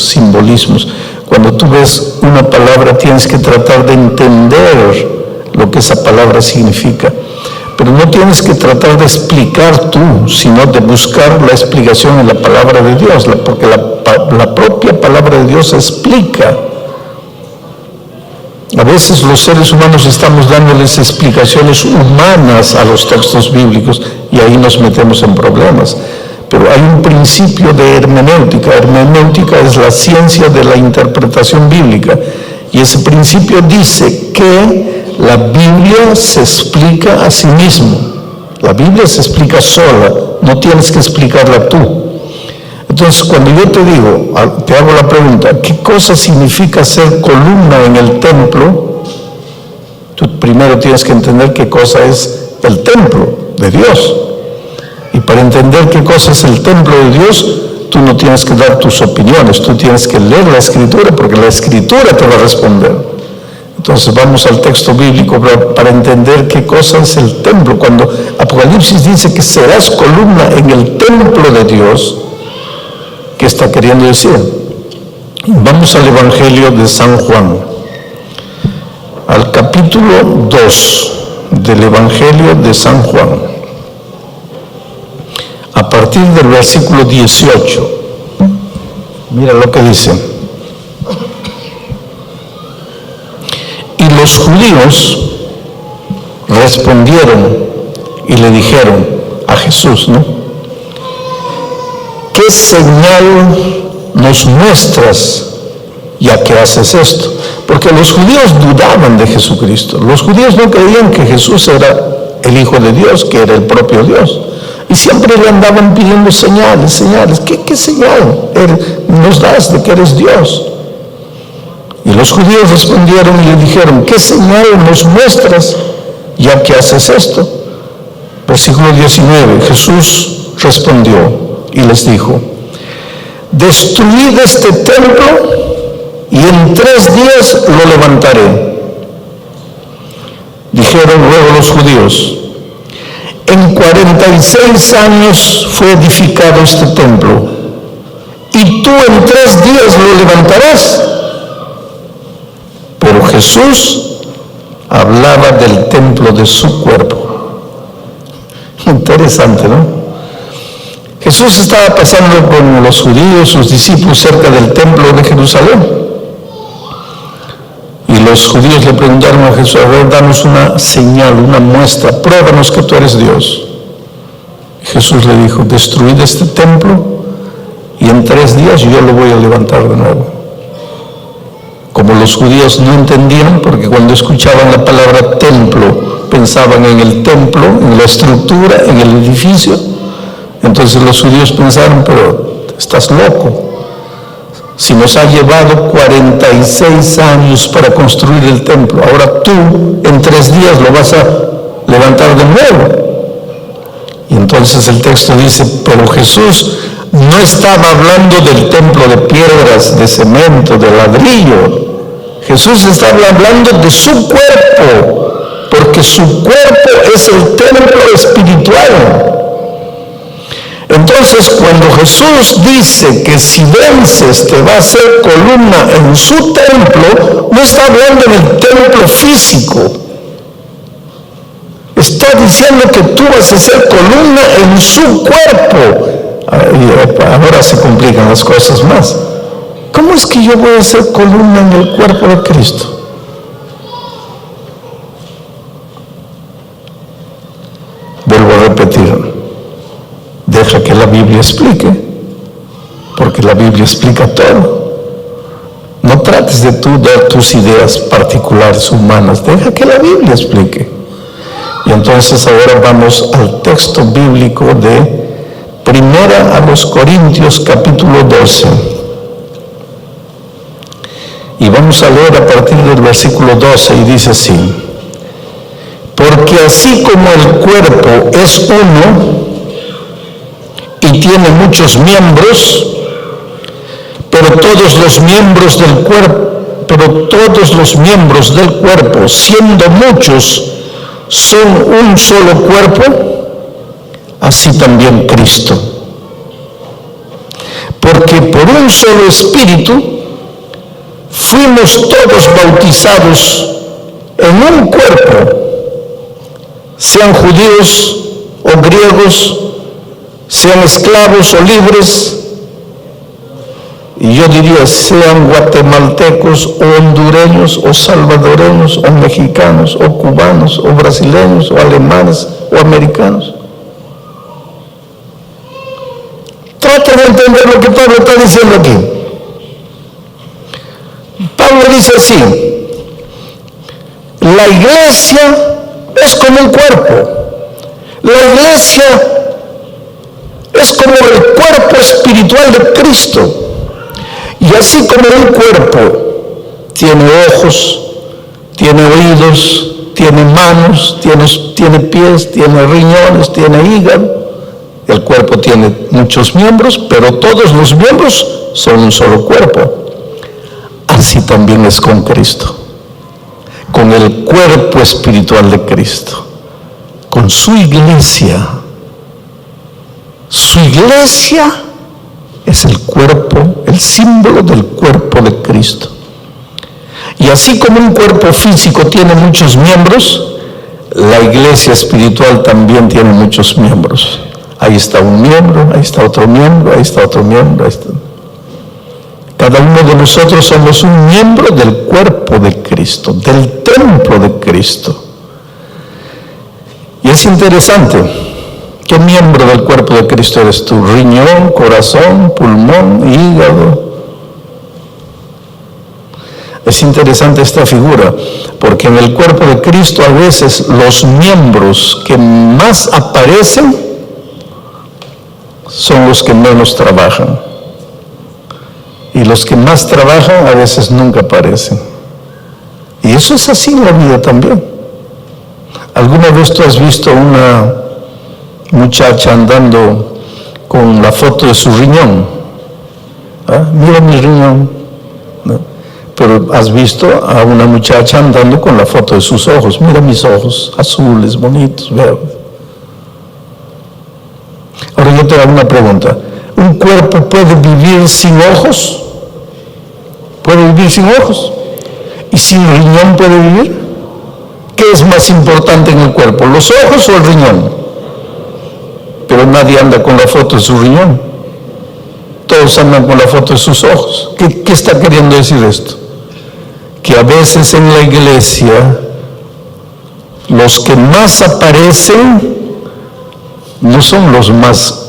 simbolismos. Cuando tú ves una palabra tienes que tratar de entender lo que esa palabra significa. Pero no tienes que tratar de explicar tú, sino de buscar la explicación en la palabra de Dios, porque la propia palabra de Dios explica. A veces los seres humanos estamos dándoles explicaciones humanas a los textos bíblicos y ahí nos metemos en problemas. Pero hay un principio de hermenéutica. Hermenéutica es la ciencia de la interpretación bíblica. Y ese principio dice que la Biblia se explica a sí misma. La Biblia se explica sola, no tienes que explicarla tú. Entonces, cuando yo te hago la pregunta, ¿qué cosa significa ser columna en el templo? Tú primero tienes que entender qué cosa es el templo de Dios. Y para entender qué cosa es el templo de Dios, tú no tienes que dar tus opiniones, tú tienes que leer la Escritura, porque la Escritura te va a responder. Entonces vamos al texto bíblico para entender qué cosa es el templo. Cuando Apocalipsis dice que serás columna en el templo de Dios, ¿qué está queriendo decir? Vamos al Evangelio de San Juan, al capítulo 2 del Evangelio de San Juan, a partir del versículo 18. Mira lo que dice. Y los judíos respondieron y le dijeron a Jesús, ¿no? ¿Qué señal nos muestras ya que haces esto? Porque los judíos dudaban de Jesucristo. Los judíos no creían que Jesús era el Hijo de Dios, que era el propio Dios. Y siempre le andaban pidiendo señales. ¿Qué señal nos das de que eres Dios? Y los judíos respondieron y le dijeron, ¿qué señal nos muestras ya que haces esto? Versículo 19, Jesús respondió y les dijo, destruid este templo y en 3 días lo levantaré. Dijeron luego los judíos, en 46 años fue edificado este templo, y tú en 3 días lo levantarás. Pero Jesús hablaba del templo de su cuerpo. Interesante, ¿no? Jesús estaba pasando con los judíos, sus discípulos, cerca del templo de Jerusalén. Y los judíos le preguntaron a Jesús, a ver, danos una señal, una muestra, pruébanos que tú eres Dios. Y Jesús le dijo, destruid este templo y en 3 días yo lo voy a levantar de nuevo. Como los judíos no entendían, porque cuando escuchaban la palabra templo, pensaban en el templo, en la estructura, en el edificio. Entonces los judíos pensaron, pero estás loco. Si nos ha llevado 46 años para construir el templo, ahora tú en 3 días lo vas a levantar de nuevo. Y entonces el texto dice, pero Jesús no estaba hablando del templo de piedras, de cemento, de ladrillo. Jesús estaba hablando de su cuerpo, porque su cuerpo es el templo espiritual. Entonces, cuando Jesús dice que si vences te va a hacer columna en su templo, no está hablando del templo físico. Está diciendo que tú vas a ser columna en su cuerpo. Ahora se complican las cosas más. ¿Cómo es que yo voy a ser columna en el cuerpo de Cristo? Vuelvo a repetir, deja que la Biblia explique, porque la Biblia explica todo. No trates de tú dar tus ideas particulares humanas, deja que la Biblia explique. Y entonces ahora vamos al texto bíblico de 1 Corintios capítulo 12. Y vamos a leer a partir del versículo 12 y dice así: porque así como el cuerpo es uno y tiene muchos miembros, pero todos los miembros del cuerpo, siendo muchos, son un solo cuerpo, así también Cristo. porque por un solo Espíritu fuimos todos bautizados en un cuerpo, sean judíos o griegos, sean esclavos o libres, y yo diría sean guatemaltecos o hondureños o salvadoreños o mexicanos o cubanos o brasileños o alemanes o americanos. Trata de entender lo que Pablo está diciendo aquí. Pablo dice así: la iglesia es como un cuerpo. La iglesia es como el cuerpo espiritual de Cristo. Y así como un cuerpo tiene ojos, tiene oídos, tiene manos, tiene pies, tiene riñones, tiene hígado, el cuerpo tiene muchos miembros, pero todos los miembros son un solo cuerpo. Así también es con Cristo, con el cuerpo espiritual de Cristo, con su iglesia. Su iglesia es el cuerpo, el símbolo del cuerpo de Cristo. Y así como un cuerpo físico tiene muchos miembros, la iglesia espiritual también tiene muchos miembros. Ahí está un miembro, ahí está otro miembro, ahí está otro miembro, ahí está. Cada uno de nosotros somos un miembro del cuerpo de Cristo, del templo de Cristo. Y es interesante. ¿Qué miembro del cuerpo de Cristo eres tú? Riñón, corazón, pulmón, hígado. Es interesante esta figura, porque en el cuerpo de Cristo a veces los miembros que más aparecen son los que menos trabajan. Y los que más trabajan a veces nunca aparecen. Y eso es así en la vida también. ¿Alguna vez tú has visto una muchacha andando con la foto de su riñón? ¿Ah? Mira mi riñón. ¿No? Pero has visto a una muchacha andando con la foto de sus ojos. Mira mis ojos, azules, bonitos, verdes. Ahora yo te hago una pregunta. ¿Un cuerpo puede vivir sin ojos? ¿Puede vivir sin ojos? ¿Y sin riñón puede vivir? ¿Qué es más importante en el cuerpo, los ojos o el riñón? Pero nadie anda con la foto de su riñón. Todos andan con la foto de sus ojos. ¿Qué está queriendo decir esto? Que a veces en la iglesia los que más aparecen no son los más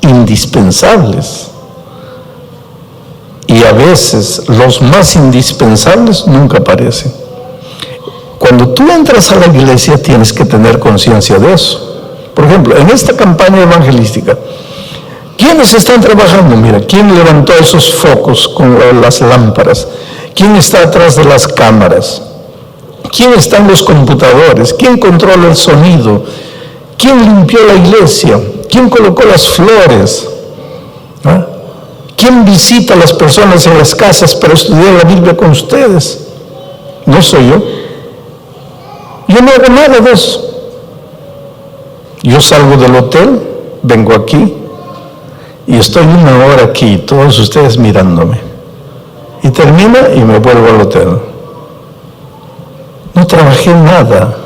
indispensables. Y a veces los más indispensables nunca aparecen. Cuando tú entras a la iglesia tienes que tener conciencia de eso. Por ejemplo, en esta campaña evangelística, ¿quiénes están trabajando? Mira, ¿quién levantó esos focos con las lámparas? ¿Quién está atrás de las cámaras? ¿Quién está en los computadores? ¿Quién controla el sonido? ¿Quién limpió la iglesia? ¿Quién colocó las flores? ¿Ah? ¿Quién visita a las personas en las casas para estudiar la Biblia con ustedes? No soy yo. Yo no hago nada de eso. Yo salgo del hotel, vengo aquí y estoy 1 hora aquí, todos ustedes mirándome. Y termina y me vuelvo al hotel. No trabajé nada.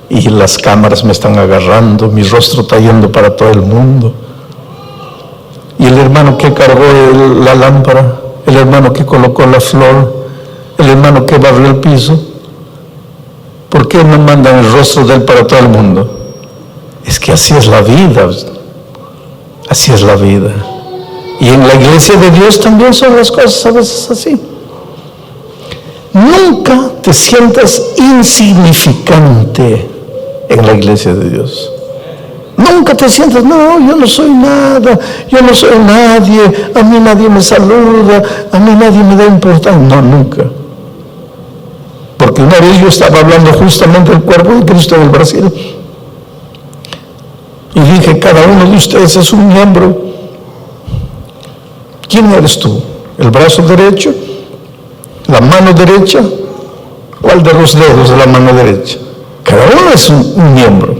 Y las cámaras me están agarrando, mi rostro está yendo para todo el mundo. Y el hermano que cargó la lámpara, el hermano que colocó la flor, el hermano que barrió el piso, ¿por qué no mandan el rostro de él para todo el mundo? Es que así es la vida. Así es la vida. Y en la iglesia de Dios también son las cosas a veces así. Nunca te sientas insignificante en la iglesia de Dios. Nunca te sientas, no, yo no soy nada, yo no soy nadie, a mí nadie me saluda, a mí nadie me da importancia. No, nunca. Porque una vez yo estaba hablando justamente del cuerpo de Cristo en el Brasil. Y dije, cada uno de ustedes es un miembro. ¿Quién eres tú? ¿El brazo derecho? ¿La mano derecha? ¿Cuál de los dedos de la mano derecha? Cada uno es un miembro.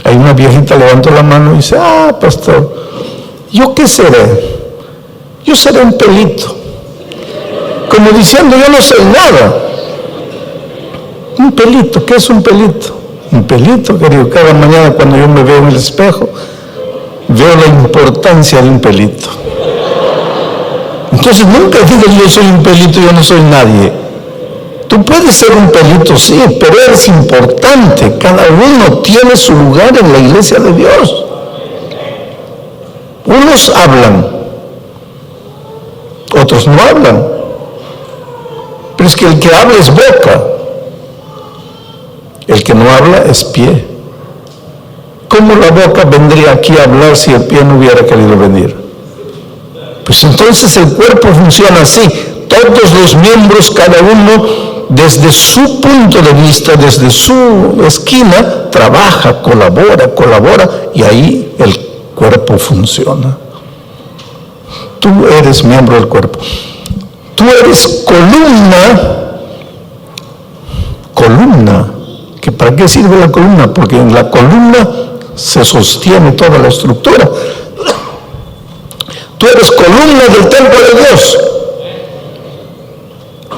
Ahí una viejita levantó la mano y dice, pastor, ¿yo qué seré? Yo seré un pelito. Como diciendo, yo no soy nada. Un pelito, ¿qué es un pelito? Un pelito, querido, cada mañana cuando yo me veo en el espejo, veo la importancia de un pelito. Entonces nunca digas yo soy un pelito, yo no soy nadie. Tú puedes ser un pelito, sí, pero eres importante. Cada uno tiene su lugar en la iglesia de Dios. Unos hablan, otros no hablan. Pero es que el que habla es boca, el que no habla es pie. ¿Cómo la boca vendría aquí a hablar si el pie no hubiera querido venir? Pues entonces el cuerpo funciona así. Todos los miembros, cada uno desde su punto de vista, desde su esquina, trabaja, colabora, y ahí el cuerpo funciona. Tú eres miembro del cuerpo. Tú eres columna. ¿Que para qué sirve la columna? Porque en la columna se sostiene toda la estructura. Tú eres columna del templo de Dios.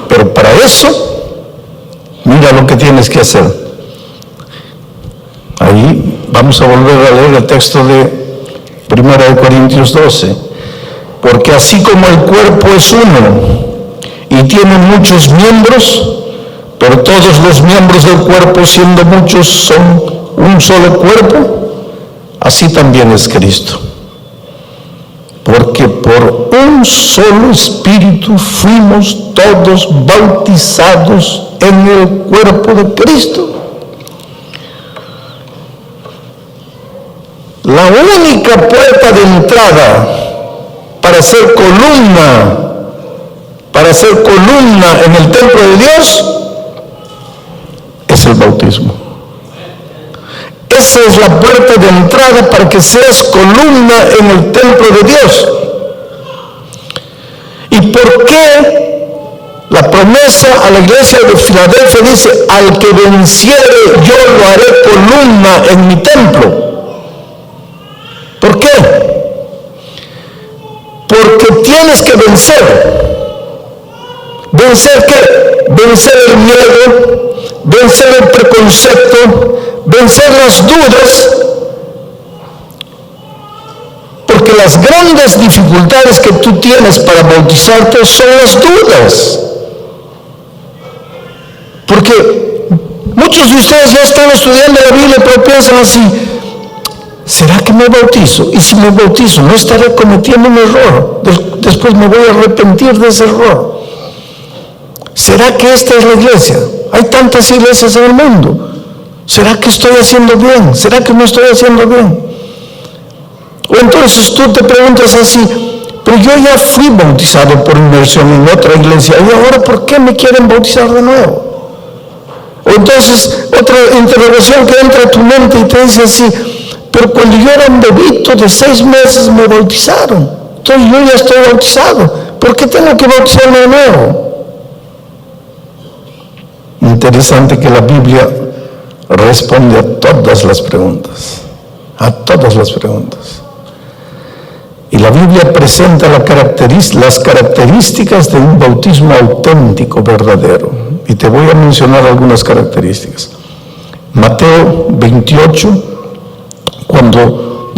Pero para eso, mira lo que tienes que hacer. Ahí vamos a volver a leer el texto de 1 Corintios 12. Porque así como el cuerpo es uno y tiene muchos miembros, pero todos los miembros del cuerpo, siendo muchos, son un solo cuerpo, así también es Cristo. Porque por un solo espíritu fuimos todos bautizados en el cuerpo de Cristo. La única puerta de entrada para ser columna en el templo de Dios es el bautismo. Esa es la puerta de entrada para que seas columna en el templo de Dios. ¿Y por qué la promesa a la iglesia de Filadelfia dice: al que venciere yo lo haré columna en mi templo? ¿Por qué? Porque tienes que vencer. ¿Vencer qué? Vencer el miedo, vencer el preconcepto, vencer las dudas, porque las grandes dificultades que tú tienes para bautizarte son las dudas. Porque muchos de ustedes ya están estudiando la Biblia, pero piensan así: ¿será que me bautizo? Y si me bautizo, ¿no estaré cometiendo un error? Después me voy a arrepentir de ese error. ¿Será que esta es la iglesia? Hay tantas iglesias en el mundo. ¿Será que estoy haciendo bien? ¿Será que no estoy haciendo bien? O entonces tú te preguntas así: pero yo ya fui bautizado por inmersión en otra iglesia, ¿y ahora por qué me quieren bautizar de nuevo? O entonces otra interrogación que entra a tu mente y te dice así: pero cuando yo era un bebito de 6 meses me bautizaron, entonces yo ya estoy bautizado, ¿por qué tengo que bautizarme de nuevo? Interesante que la Biblia responde a todas las preguntas, y la Biblia presenta las características de un bautismo auténtico, verdadero, y te voy a mencionar algunas características. Mateo 28, cuando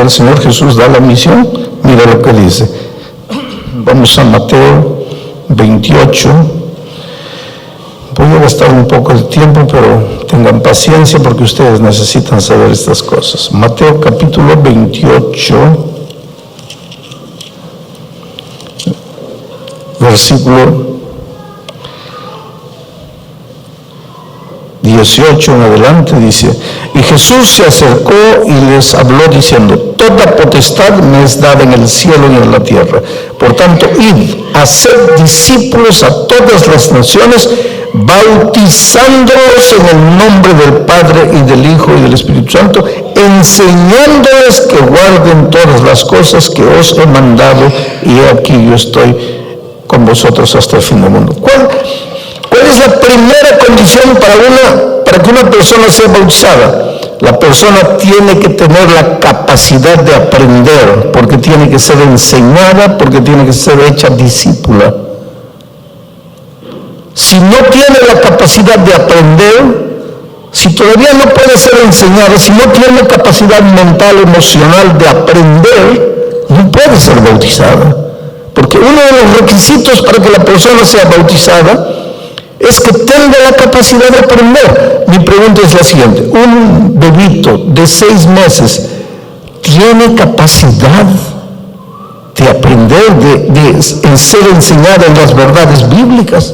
el Señor Jesús da la misión, mira lo que dice. Vamos a Mateo 28. Voy a gastar un poco de tiempo, pero tengan paciencia porque ustedes necesitan saber estas cosas. Mateo capítulo 28, versículo 18 en adelante, dice: y Jesús se acercó y les habló diciendo: toda potestad me es dada en el cielo y en la tierra. Por tanto, id, haced discípulos a todas las naciones, bautizándolos en el nombre del Padre y del Hijo y del Espíritu Santo, enseñándoles que guarden todas las cosas que os he mandado, y he aquí yo estoy con vosotros hasta el fin del mundo. ¿Cuál es la primera condición para que una persona sea bautizada? La persona tiene que tener la capacidad de aprender, porque tiene que ser enseñada, porque tiene que ser hecha discípula. Si no tiene la capacidad de aprender, si todavía no puede ser enseñada, si no tiene capacidad mental, emocional de aprender, no puede ser bautizada. Porque uno de los requisitos para que la persona sea bautizada es que tenga la capacidad de aprender. Mi pregunta es la siguiente: ¿un bebito de 6 meses tiene capacidad de aprender, de ser enseñado en las verdades bíblicas?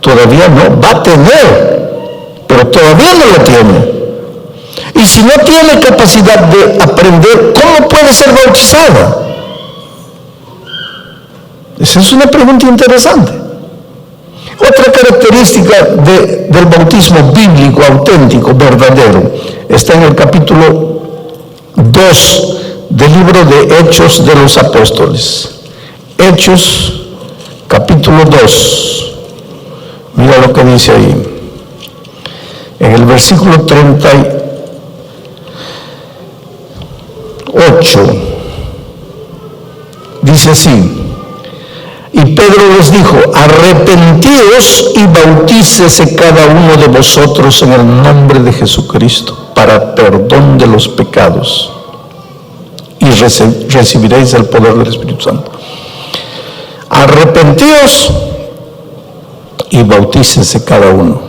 Todavía no, va a tener, pero todavía no lo tiene. Y si no tiene capacidad de aprender, ¿cómo puede ser bautizada? Esa es una pregunta interesante. Otra característica del bautismo bíblico, auténtico, verdadero, está en el capítulo 2 del libro de Hechos de los Apóstoles. Hechos, capítulo 2. Mira lo que dice ahí. En el versículo 38, dice así: y Pedro les dijo: arrepentíos y bautícese cada uno de vosotros en el nombre de Jesucristo para perdón de los pecados, y recibiréis el poder del Espíritu Santo. Arrepentíos y bautícese cada uno.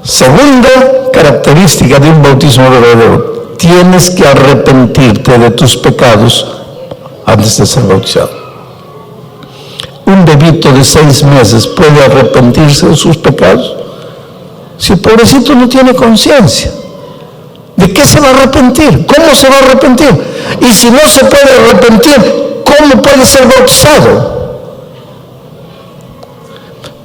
Segunda característica de un bautismo verdadero: tienes que arrepentirte de tus pecados antes de ser bautizado. Un bebito de 6 meses puede arrepentirse de sus pecados. Si el pobrecito no tiene conciencia, ¿de qué se va a arrepentir? ¿Cómo se va a arrepentir? Y si no se puede arrepentir, ¿cómo puede ser bautizado?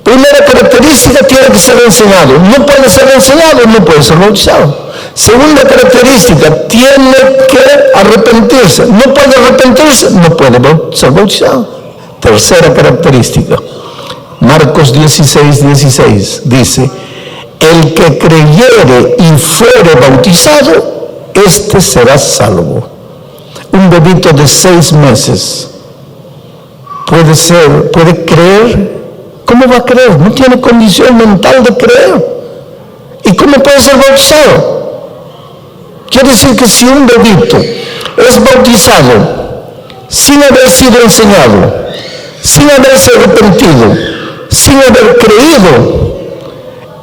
Primera característica: tiene que ser enseñado. No puede ser enseñado, no puede ser bautizado. Segunda característica: tiene que arrepentirse. No puede arrepentirse, no puede ser bautizado. Tercera característica: Marcos 16:16 dice: el que creyere y fuere bautizado, este será salvo. Un bebito de 6 meses puede creer. ¿Cómo va a creer? No tiene condición mental de creer. ¿Y cómo puede ser bautizado? Quiere decir que si un bebito es bautizado sin haber sido enseñado, sin haberse arrepentido, sin haber creído,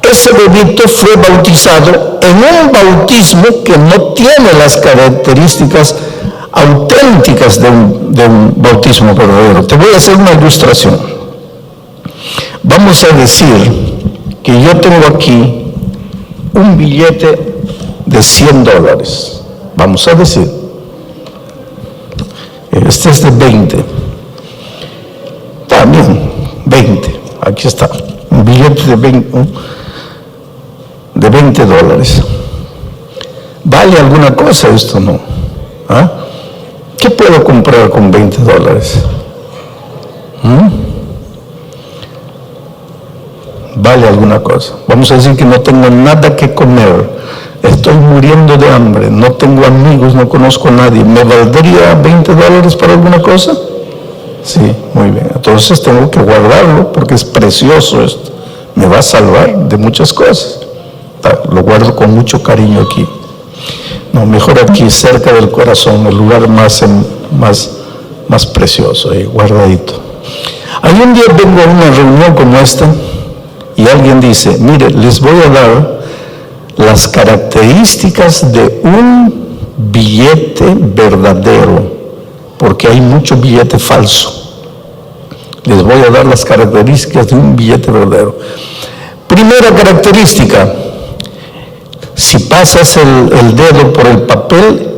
ese bebito fue bautizado en un bautismo que no tiene las características auténticas de un bautismo verdadero. Te voy a hacer una ilustración. Vamos a decir que yo tengo aquí un billete de $100. Vamos a decir, este es de 20. También 20. Aquí está, un billete de $20. ¿Vale alguna cosa esto? No. ¿Ah? ¿Qué puedo comprar con $20? ¿Vale alguna cosa? Vamos a decir que no tengo nada que comer, estoy muriendo de hambre, no tengo amigos, no conozco a nadie. ¿Me valdría $20 para alguna cosa? Sí, muy bien. Entonces tengo que guardarlo porque es precioso esto. Me va a salvar de muchas cosas. Lo guardo con mucho cariño aquí. No, mejor aquí, cerca del corazón, el lugar más precioso, ahí, guardadito. Hay un día vengo a una reunión como esta y alguien dice: mire, les voy a dar las características de un billete verdadero, porque hay mucho billete falso. Les voy a dar las características de un billete verdadero. Primera característica: si pasas el dedo por el papel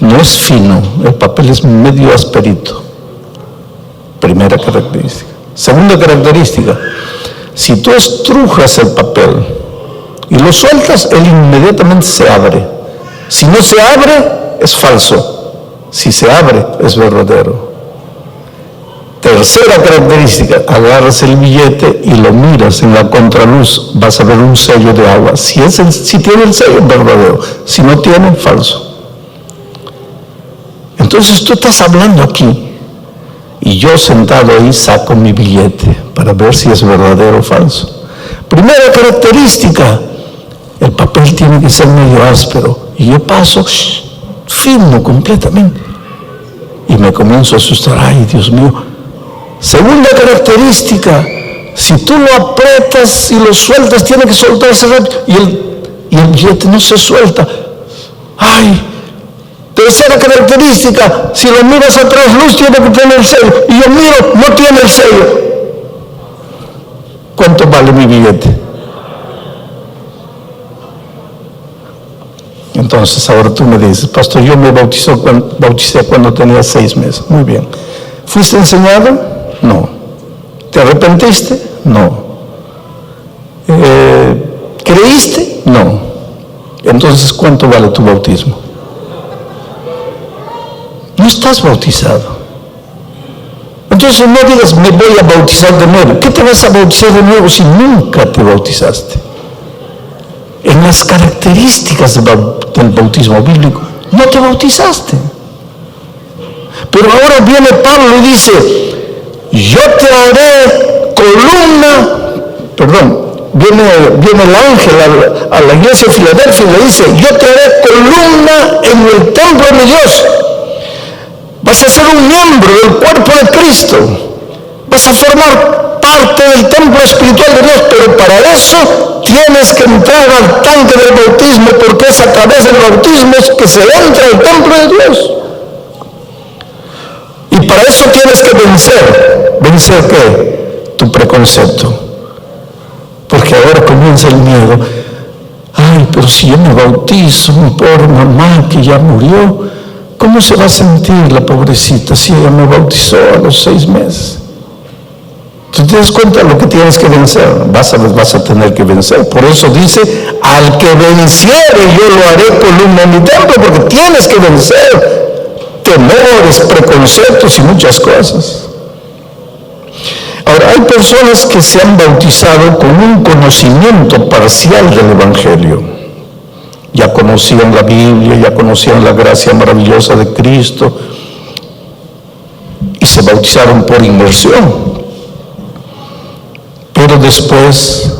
no es fino, el papel es medio asperito. Primera característica. Segunda característica: si tú estrujas el papel y lo sueltas, él inmediatamente se abre. Si no se abre, es falso. Si se abre, es verdadero. Tercera característica, agarras el billete y lo miras en la contraluz, vas a ver un sello de agua. Si tiene el sello, verdadero. Si no tiene, falso. Entonces tú estás hablando aquí y yo sentado ahí saco mi billete para ver si es verdadero o falso. Primera característica, el papel tiene que ser medio áspero y yo paso fino completamente y me comienzo a asustar. Ay, Dios mío. Segunda característica, si tú lo aprietas y lo sueltas, tiene que soltarse rápido y el billete no se suelta. Ay. Tercera característica, si lo miras a trasluz tiene que tener el sello y yo miro, no tiene el sello. ¿Cuánto vale mi billete? Entonces ahora tú me dices, pastor, yo me bauticé cuando tenía 6 meses. Muy bien. ¿Fuiste enseñado? No. ¿Te arrepentiste? No. ¿Creíste? No. Entonces, ¿cuánto vale tu bautismo? No estás bautizado. Entonces no digas, me voy a bautizar de nuevo. ¿Qué te vas a bautizar de nuevo si nunca te bautizaste? En las características del bautismo bíblico, no te bautizaste. Pero ahora viene Pablo y dice, yo te haré viene el ángel a la iglesia de Filadelfia y le dice, yo te haré columna en el templo de Dios. Vas a ser un miembro del cuerpo de Cristo. Vas a formar parte del templo espiritual de Dios, pero para eso tienes que entrar al tanque del bautismo, porque es a través del bautismo que se entra al templo de Dios. Y para eso tienes que vencer. ¿Vencer qué? Tu preconcepto. Porque ahora comienza el miedo. Ay, pero si yo me bautizo, mi pobre mamá que ya murió, ¿cómo se va a sentir la pobrecita si ella me bautizó a los 6 meses? ¿Tú te das cuenta de lo que tienes que vencer? Vas a tener que vencer. Por eso dice, al que venciere yo lo haré columna en mi templo, porque tienes que vencer temores, preconceptos y muchas cosas. Ahora, hay personas que se han bautizado con un conocimiento parcial del Evangelio. Ya conocían la Biblia, ya conocían la gracia maravillosa de Cristo y se bautizaron por inmersión. Pero después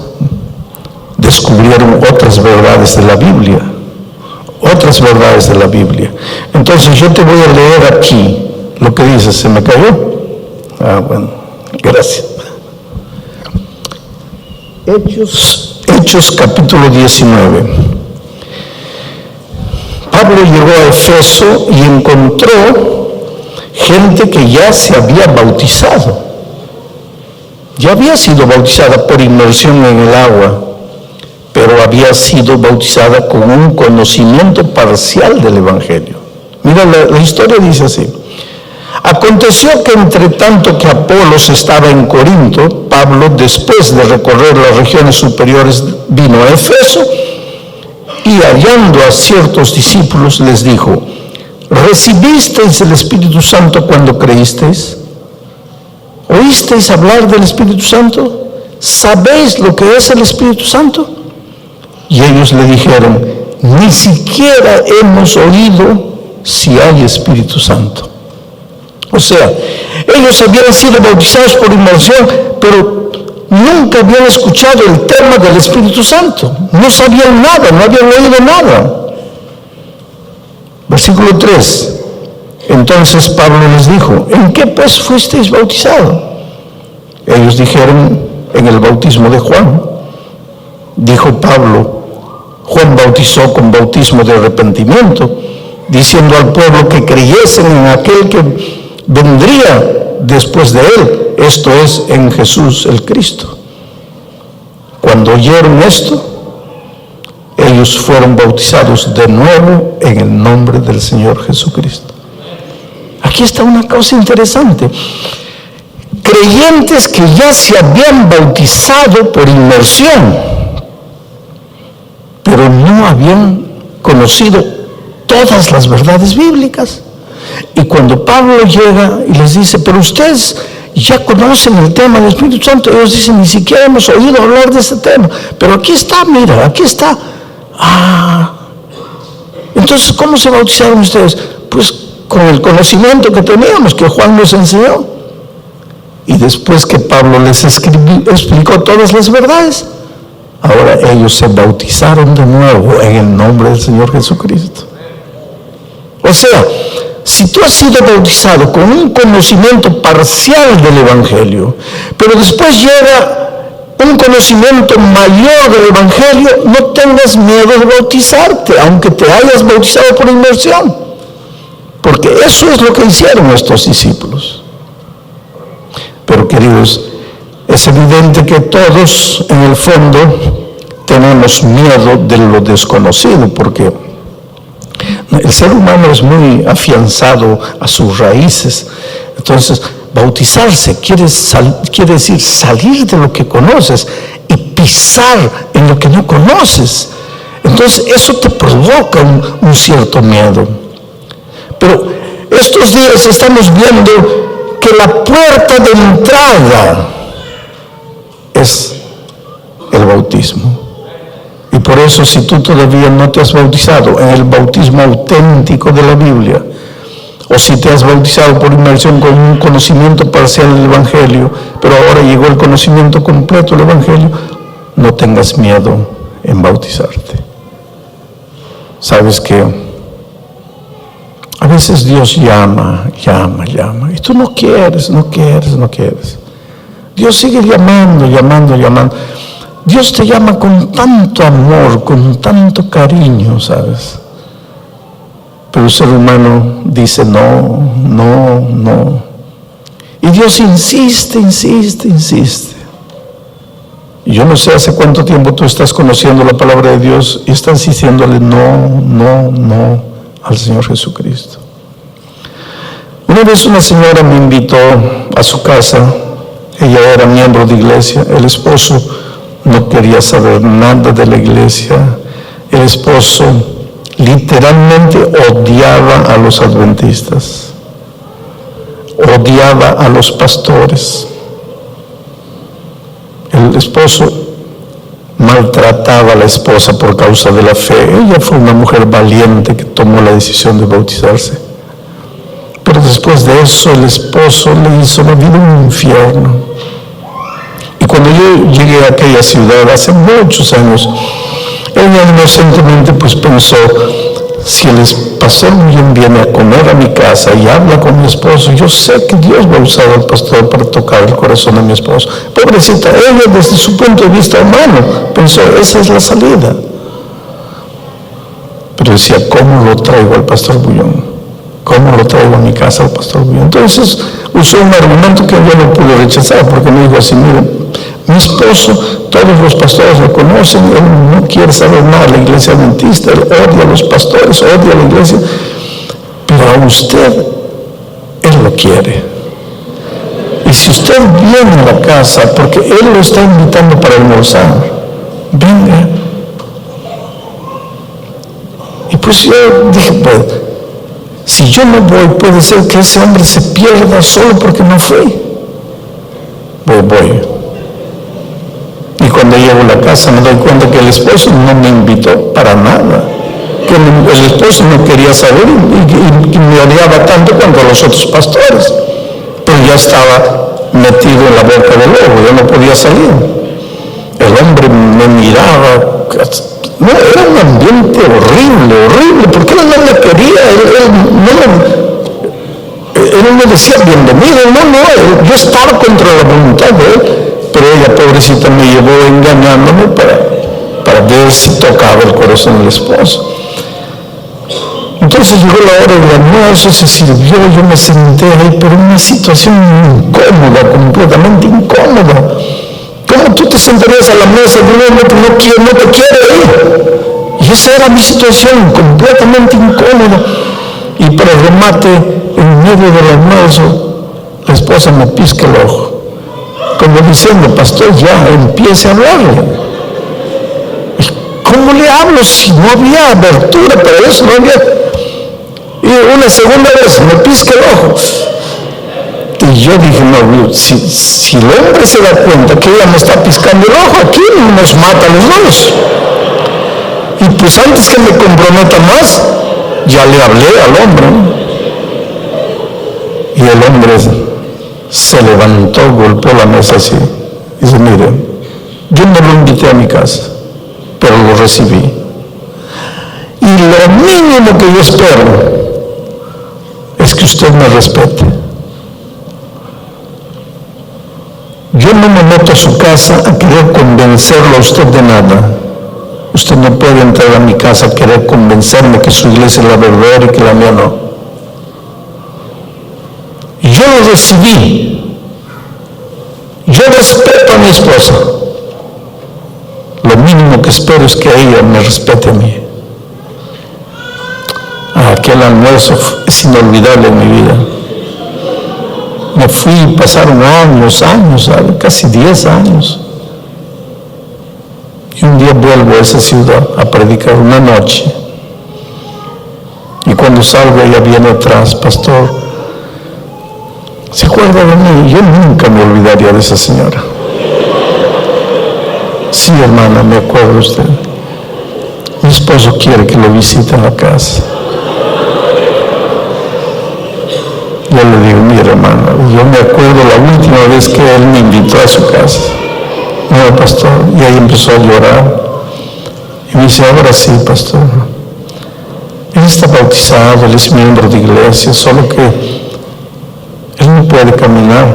descubrieron otras verdades de la Biblia. Otras verdades de la Biblia. Entonces yo te voy a leer aquí lo que dice. ¿Se me cayó? Bueno, gracias. Hechos capítulo 19. Pablo llegó a Efeso y encontró gente que ya se había bautizado. Ya había sido bautizada por inmersión en el agua, pero había sido bautizada con un conocimiento parcial del Evangelio. Mira, la historia dice así. Aconteció que entre tanto que Apolos estaba en Corinto, Pablo, después de recorrer las regiones superiores, vino a Efeso y hallando a ciertos discípulos les dijo, ¿recibisteis el Espíritu Santo cuando creísteis? ¿Oísteis hablar del Espíritu Santo? ¿Sabéis lo que es el Espíritu Santo? Y ellos le dijeron, ni siquiera hemos oído si hay Espíritu Santo. O sea, ellos habían sido bautizados por inmersión, pero nunca habían escuchado el tema del Espíritu Santo. No sabían nada, no habían oído nada. Versículo 3. Entonces Pablo les dijo, ¿en qué pues fuisteis bautizados? Ellos dijeron, en el bautismo de Juan. Dijo Pablo, Juan bautizó con bautismo de arrepentimiento, diciendo al pueblo que creyesen en aquel que vendría después de él, esto es, en Jesús el Cristo. Cuando oyeron esto, ellos fueron bautizados de nuevo en el nombre del Señor Jesucristo. Aquí está una cosa interesante. Creyentes que ya se habían bautizado por inmersión, pero no habían conocido todas las verdades bíblicas. Y cuando Pablo llega y les dice, pero ustedes ya conocen el tema del Espíritu Santo. Ellos dicen, ni siquiera hemos oído hablar de ese tema, pero aquí está, mira, aquí está. Entonces, ¿cómo se bautizaron ustedes? Pues con el conocimiento que teníamos, que Juan nos enseñó. Y después que Pablo les explicó todas las verdades, ahora ellos se bautizaron de nuevo en el nombre del Señor Jesucristo. O sea, si tú has sido bautizado con un conocimiento parcial del Evangelio, pero después llega un conocimiento mayor del Evangelio, no tengas miedo de bautizarte, aunque te hayas bautizado por inmersión, porque eso es lo que hicieron estos discípulos. Pero queridos, es evidente que todos en el fondo tenemos miedo de lo desconocido, porque el ser humano es muy afianzado a sus raíces. Entonces, bautizarse quiere decir salir de lo que conoces y pisar en lo que no conoces. Entonces, eso te provoca un cierto miedo. Pero estos días estamos viendo que la puerta de entrada es el bautismo. Y por eso, si tú todavía no te has bautizado en el bautismo auténtico de la Biblia, o si te has bautizado por inmersión con un conocimiento parcial del Evangelio, pero ahora llegó el conocimiento completo del Evangelio, no tengas miedo en bautizarte. Sabes que a veces Dios llama, y tú no quieres. Dios sigue llamando. Dios te llama con tanto amor, con tanto cariño, ¿sabes? Pero el ser humano dice no. Y Dios insiste. Y yo no sé hace cuánto tiempo tú estás conociendo la palabra de Dios y estás diciéndole no al Señor Jesucristo. Una vez una señora me invitó a su casa. Ella era miembro de iglesia. El esposo no quería saber nada de la iglesia. El esposo literalmente odiaba a los adventistas, odiaba a los pastores. El esposo maltrataba a la esposa por causa de la fe. Ella fue una mujer valiente que tomó la decisión de bautizarse. Pero después de eso, el esposo le hizo la vida un infierno. Y cuando yo llegué a aquella ciudad hace muchos años, ella inocentemente pues pensó, si el pastor Guillén viene a comer a mi casa y habla con mi esposo, yo sé que Dios va a usar al pastor para tocar el corazón de mi esposo. Pobrecita, ella desde su punto de vista humano pensó, esa es la salida. Pero decía, ¿cómo lo traigo al pastor Bullón? ¿Cómo lo traigo a mi casa al pastor Bullón? Entonces usó un argumento que yo no pude rechazar, porque me dijo así, mire, mi esposo, todos los pastores lo conocen, él no quiere saber nada de la iglesia adventista, él odia a los pastores, odia a la iglesia, pero a usted, él lo quiere. Y si usted viene a la casa, porque él lo está invitando para almorzar, venga. Y pues yo dije, pues, si yo no voy, puede ser que ese hombre se pierda solo porque no fui. Voy. Y cuando llego a la casa me doy cuenta que el esposo no me invitó para nada, que el esposo no quería saber y me odiaba tanto cuanto a los otros pastores, pero ya estaba metido en la boca del lobo, ya no podía salir. El hombre me miraba, no, era un ambiente horrible, porque él no me quería, él no me decía bienvenido, yo estaba contra la voluntad de él. Pero ella, pobrecita, me llevó engañándome para ver si tocaba el corazón del esposo. Entonces llegó la hora del almuerzo, se sirvió, yo me senté ahí, pero una situación incómoda, completamente incómoda. ¿Cómo tú te sentarías a la mesa de un hombre que no te quiere ir? Y esa era mi situación, completamente incómoda. Y para remate, en medio del almuerzo, la esposa me pisca el ojo, como diciendo, pastor, ya empiece a hablarle. ¿Cómo le hablo si no había abertura para eso? No había. Y una segunda vez me pisca el ojo. Y yo dije, no, si el hombre se da cuenta que ella me está piscando el ojo, aquí nos mata a los dos. Y pues antes que me comprometa más, ya le hablé al hombre, ¿no? Y el hombre se levantó, golpeó la mesa así. Y dice, mire, yo no lo invité a mi casa, pero lo recibí. Y lo mínimo que yo espero es que usted me respete. Yo no me meto a su casa a querer convencerlo a usted de nada. Usted no puede entrar a mi casa a querer convencerme que su iglesia es la verdadera y que la mía no. Yo lo recibí. Yo respeto a mi esposa. Lo mínimo que espero es que ella me respete a mí. Aquel almuerzo es inolvidable en mi vida. Me fui, pasaron años, casi 10 años. Y un día vuelvo a esa ciudad a predicar una noche. Y cuando salgo ella viene atrás, pastor, ¿se acuerda de mí? Yo nunca me olvidaría de esa señora. Sí, hermana, me acuerdo de usted. Mi esposo quiere que lo visite en la casa. Yo le digo, mira, hermano, yo me acuerdo la última vez que él me invitó a su casa. No, pastor, y ahí empezó a llorar. Y me dice, ahora sí, pastor. Él está bautizado, él es miembro de iglesia, solo que él no puede caminar.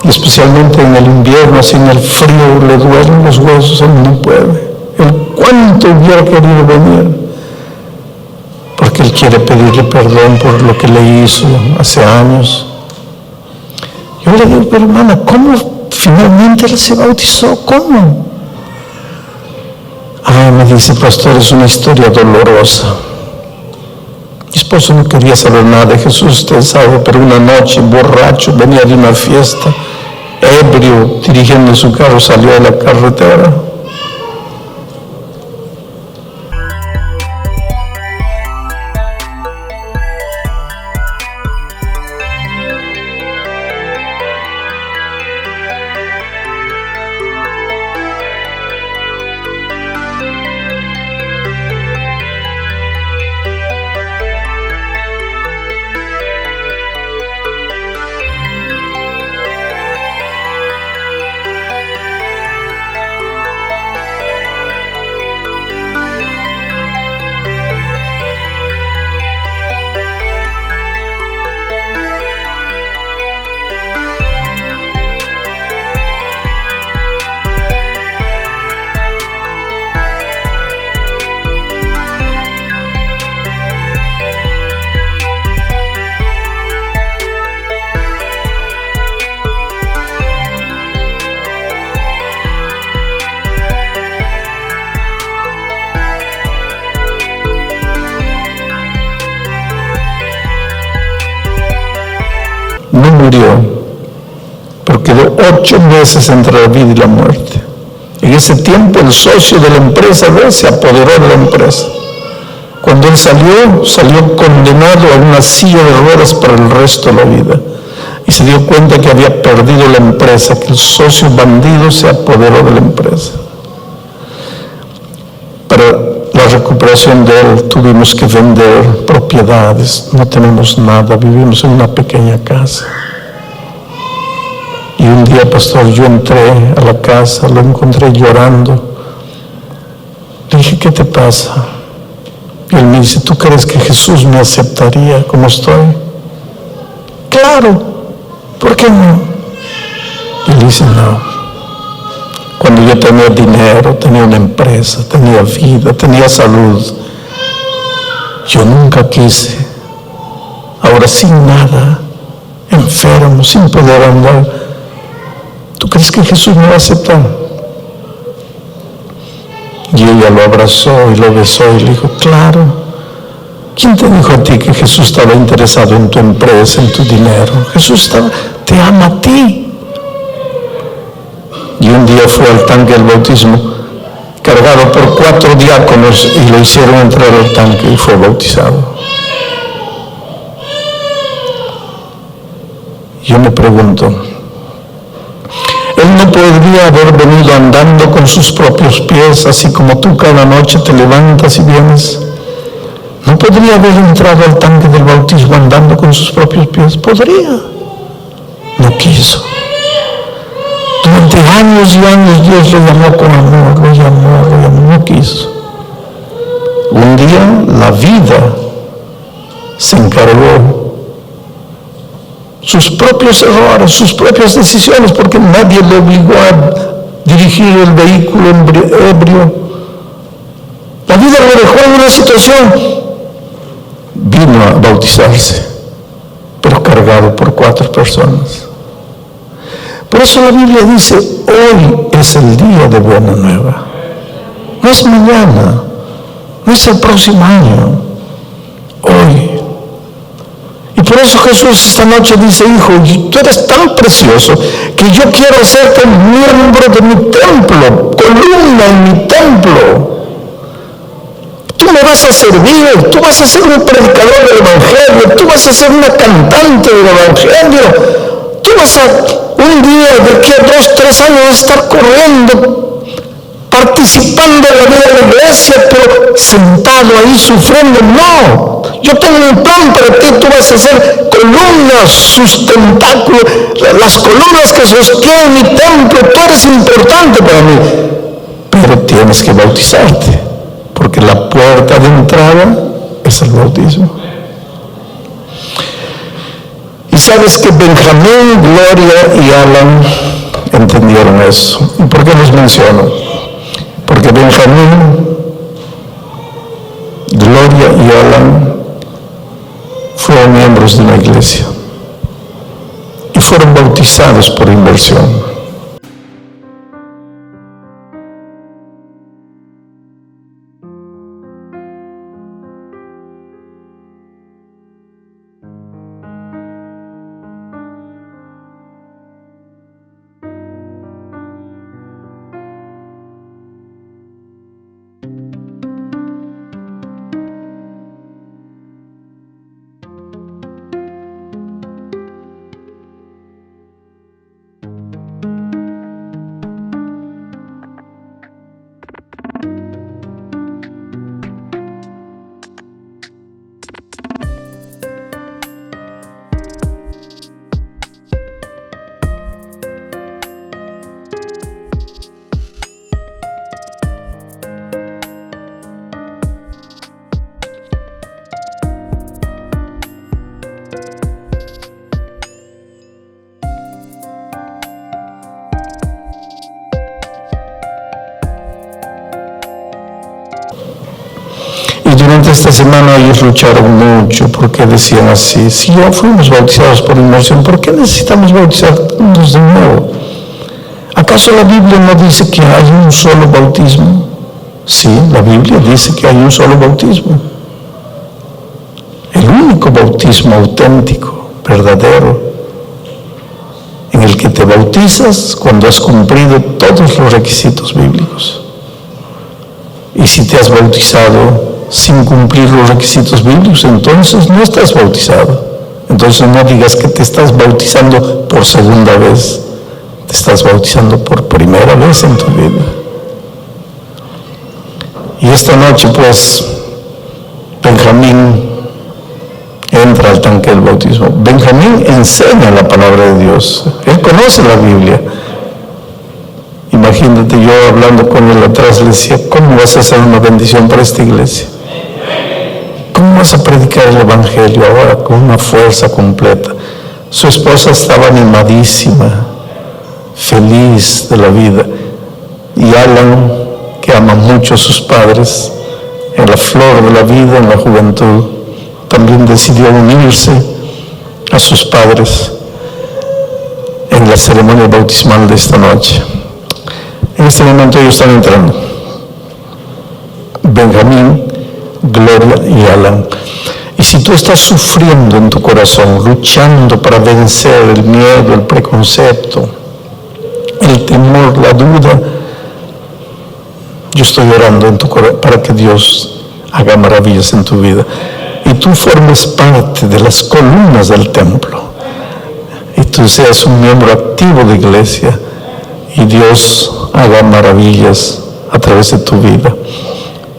Y especialmente en el invierno, así en el frío, le duelen los huesos, él no puede. Él cuánto hubiera querido venir. Porque él quiere pedirle perdón por lo que le hizo hace años. Yo le digo, pero hermana, ¿cómo finalmente él se bautizó? ¿Cómo? Me dice, pastor, es una historia dolorosa. Mi esposo no quería saber nada de Jesús, usted sabe, pero una noche, borracho, venía de una fiesta, ebrio, dirigiendo su carro, salió de la carretera. No murió, pero quedó 8 meses entre la vida y la muerte. En ese tiempo el socio de la empresa de él se apoderó de la empresa. Cuando él salió condenado a una silla de ruedas para el resto de la vida. Y se dio cuenta que había perdido la empresa, que el socio bandido se apoderó de la empresa. Para la recuperación de él tuvimos que vender propiedades, no tenemos nada, vivimos en una pequeña casa. Y un día, pastor, yo entré a la casa, lo encontré llorando. Le dije, ¿qué te pasa? Y él me dice, ¿tú crees que Jesús me aceptaría como estoy? Claro, ¿por qué no? Y él dice, no. Cuando yo tenía dinero, tenía una empresa, tenía vida, tenía salud, yo nunca quise. Ahora sin nada, enfermo, sin poder andar, ¿tú crees que Jesús me va a aceptar? Y ella lo abrazó y lo besó y le dijo, claro. ¿Quién te dijo a ti que Jesús estaba interesado en tu empresa, en tu dinero? Jesús te ama a ti. Y un día fue al tanque del bautismo, cargado por 4 diáconos, y lo hicieron entrar al tanque y fue bautizado. Yo me pregunto, Él no podría haber venido andando con sus propios pies, así como tú cada noche te levantas y vienes. No podría haber entrado al tanque del bautismo andando con sus propios pies. Podría. No quiso. Durante años y años Dios lo llamó con amor, lo llamó, no quiso. Un día la vida se encargó. Sus propios errores, sus propias decisiones, porque nadie le obligó a dirigir el vehículo ebrio. La vida lo dejó en una situación. Vino a bautizarse, pero cargado por 4 personas. Por eso la Biblia dice, hoy es el día de buena nueva. No es mañana, no es el próximo año, hoy. Y por eso Jesús esta noche dice, hijo, tú eres tan precioso que yo quiero hacerte miembro de mi templo, columna en mi templo. Tú me vas a servir, tú vas a ser un predicador del Evangelio, tú vas a ser una cantante del Evangelio, tú vas a un día de aquí a 2, 3 años estar corriendo, participando en la vida de la iglesia, pero sentado ahí sufriendo. No, yo tengo un plan para ti, tú vas a ser columnas, sustentáculo, las columnas que sostienen mi templo, tú eres importante para mí, pero tienes que bautizarte, porque la puerta de entrada es el bautismo. Y sabes que Benjamín, Gloria y Alan entendieron eso. ¿Y por qué los menciono? Porque Benjamín, Gloria y Alan fueron miembros de la iglesia y fueron bautizados por inmersión. Durante esta semana ellos lucharon mucho porque decían así, si ya fuimos bautizados por inmersión, ¿por qué necesitamos bautizarnos de nuevo? ¿Acaso la Biblia no dice que hay un solo bautismo? Sí, la Biblia dice que hay un solo bautismo. El único bautismo auténtico, verdadero, en el que te bautizas cuando has cumplido todos los requisitos bíblicos. Y si te has bautizado sin cumplir los requisitos bíblicos, entonces no estás bautizado. Entonces no digas que te estás bautizando por segunda vez, te estás bautizando por primera vez en tu vida. Y esta noche pues Benjamín entra al tanque del bautismo. Benjamín enseña la palabra de Dios, él conoce la Biblia. Imagínate, yo hablando con él atrás le decía, ¿cómo vas a hacer una bendición para esta iglesia? ¿Cómo vas a predicar el Evangelio ahora con una fuerza completa? Su esposa estaba animadísima, feliz de la vida. Y Alan, que ama mucho a sus padres, en la flor de la vida, en la juventud, también decidió unirse a sus padres en la ceremonia bautismal de esta noche. En este momento ellos están entrando. Benjamín, Gloria y Alan. Y si tú estás sufriendo en tu corazón, luchando para vencer el miedo, el preconcepto, el temor, la duda, yo estoy orando en tu corazón para que Dios haga maravillas en tu vida. Y tú formes parte de las columnas del templo. Y tú seas un miembro activo de iglesia y Dios haga maravillas a través de tu vida.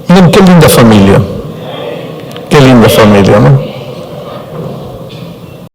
Miren, qué linda familia, ¿no?